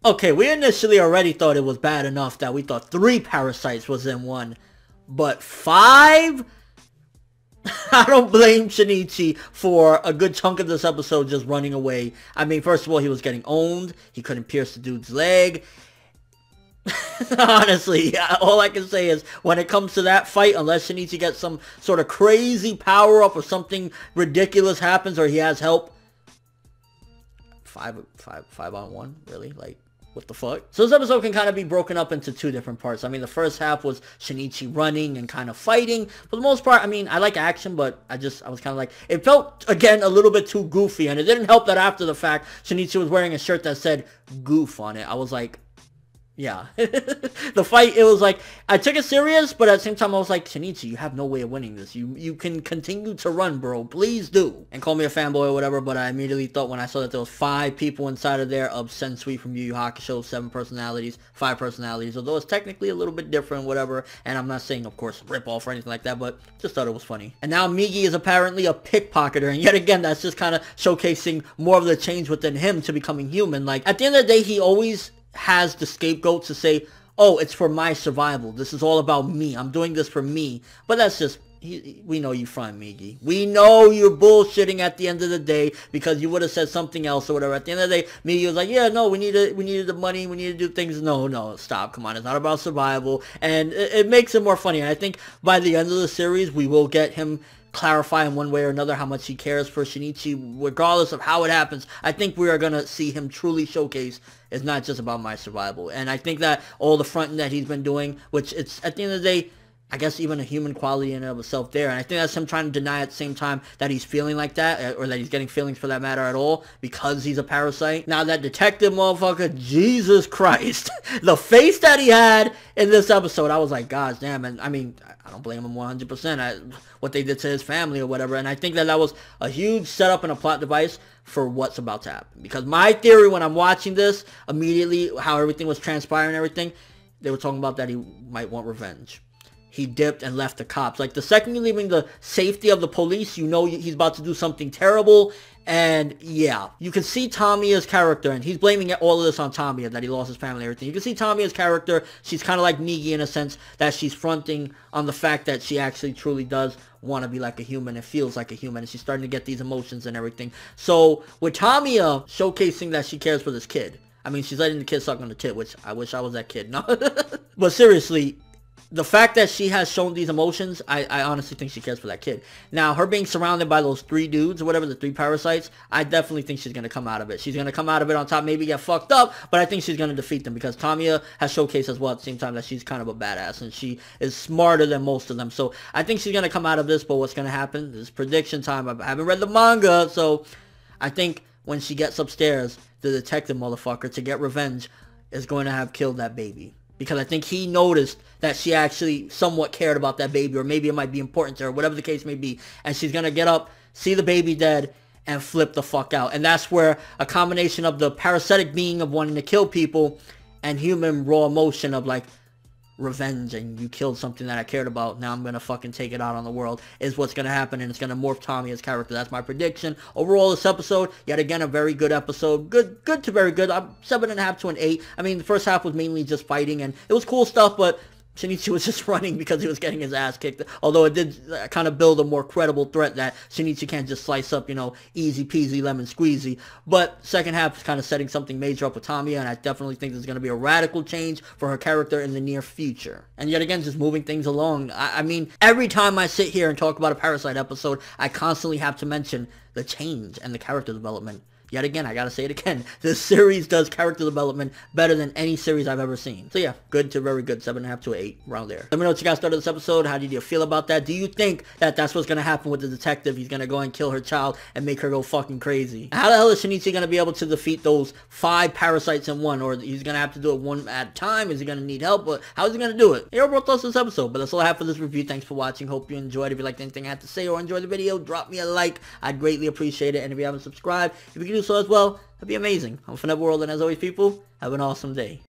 Okay, we initially already thought it was bad enough that we thought 3 parasites was in one, but 5? I don't blame Shinichi for a good chunk of this episode just running away. I mean, first of all, he was getting owned. He couldn't pierce the dude's leg. Honestly, all I can say is when it comes to that fight, unless Shinichi gets some sort of crazy power up or something ridiculous happens or he has help, 5 on 1, really? Like, what the fuck? So this episode can kind of be broken up into 2 different parts. I mean, the first half was Shinichi running and kind of fighting. For the most part, I mean, I like action, but I was kind of like, it felt, again, a little bit too goofy. And it didn't help that after the fact, Shinichi was wearing a shirt that said goof on it. I was like, yeah. The fight, it was like, I took it serious, but at the same time, I was like, Shinichi, you have no way of winning this. You can continue to run, bro. Please do. And call me a fanboy or whatever, but I immediately thought when I saw that there was 5 people inside of there of Sensui from Yu Yu Hakusho, 7 personalities, 5 personalities, although it's technically a little bit different, whatever. And I'm not saying, of course, rip off or anything like that, but just thought it was funny. And now Miki is apparently a pickpocketer, and yet again, that's just kind of showcasing more of the change within him to becoming human. Like, at the end of the day, he always has the scapegoat to say, oh, it's for my survival. This is all about me. I'm doing this for me. But that's just, we know you front, Miki. We know you're bullshitting at the end of the day because you would have said something else or whatever. At the end of the day, Miki was like, yeah, no, we needed the money. We need to do things. No, stop. Come on. It's not about survival. And it makes it more funny. And I think by the end of the series, we will get him clarify in one way or another how much he cares for Shinichi, regardless of how it happens. I think we are going to see him truly showcase it's not just about my survival. And I think that all the fronting that he's been doing, which it's, at the end of the day, I guess even a human quality in and of itself there. And I think that's him trying to deny at the same time that he's feeling like that, or that he's getting feelings for that matter at all, because he's a parasite. Now that detective motherfucker, Jesus Christ. The face that he had in this episode, I was like, God damn. And I mean, I don't blame him 100%. What they did to his family or whatever. And I think that was a huge setup and a plot device for what's about to happen. Because my theory when I'm watching this, immediately how everything was transpiring and everything, they were talking about that he might want revenge. He dipped and left the cops. Like, the second you're leaving the safety of the police, you know he's about to do something terrible. And yeah, you can see Tamiya's character, and he's blaming all of this on Tamiya, that he lost his family and everything. You can see Tamiya's character, she's kind of like Miki in a sense, that she's fronting on the fact that she actually truly does want to be like a human and feels like a human, and she's starting to get these emotions and everything. So with Tamiya showcasing that she cares for this kid, I mean, she's letting the kid suck on the tit, which I wish I was that kid. No. But seriously, the fact that she has shown these emotions, I honestly think she cares for that kid. Now, her being surrounded by those 3 dudes or whatever, the 3 parasites, I definitely think she's going to come out of it. She's going to come out of it on top, maybe get fucked up, but I think she's going to defeat them because Tamiya has showcased as well at the same time that she's kind of a badass and she is smarter than most of them. So I think she's going to come out of this, but what's going to happen? This is prediction time. I haven't read the manga, so I think when she gets upstairs, the detective motherfucker, to get revenge, is going to have killed that baby. Because I think he noticed that she actually somewhat cared about that baby, or maybe it might be important to her, whatever the case may be. And she's going to get up, see the baby dead, and flip the fuck out. And that's where a combination of the parasitic being of wanting to kill people and human raw emotion of like revenge, and you killed something that I cared about, now I'm going to fucking take it out on the world, is what's going to happen, and it's going to morph Tamiya's character. That's my prediction. Overall, this episode, yet again, a very good episode. Good to very good. I'm 7.5 to an 8. I mean, the first half was mainly just fighting, and it was cool stuff, but Shinichi was just running because he was getting his ass kicked. Although it did kind of build a more credible threat that Shinichi can't just slice up, you know, easy peasy lemon squeezy. But second half is kind of setting something major up with Tamiya, and I definitely think there's going to be a radical change for her character in the near future. And yet again, just moving things along. I mean, every time I sit here and talk about a Parasyte episode, I constantly have to mention the change and the character development. Yet again, I gotta say it again, this series does character development better than any series I've ever seen. So yeah, good to very good, 7.5 to 8, around there. Let me know what you guys thought of this episode. How did you feel about that? Do you think that that's what's gonna happen with the detective? He's gonna go and kill her child and make her go fucking crazy. How the hell is Shinichi gonna be able to defeat those 5 parasites in one? Or he's gonna have to do it one at a time? Is he gonna need help? But how is he gonna do it? Your overall thoughts on this episode. But that's all I have for this review. Thanks for watching. Hope you enjoyed. If you liked anything I had to say or enjoyed the video, drop me a like. I'd greatly appreciate it. And if you haven't subscribed, if you can do so as well, that'd be amazing. I'm Forever World, and as always, people, have an awesome day.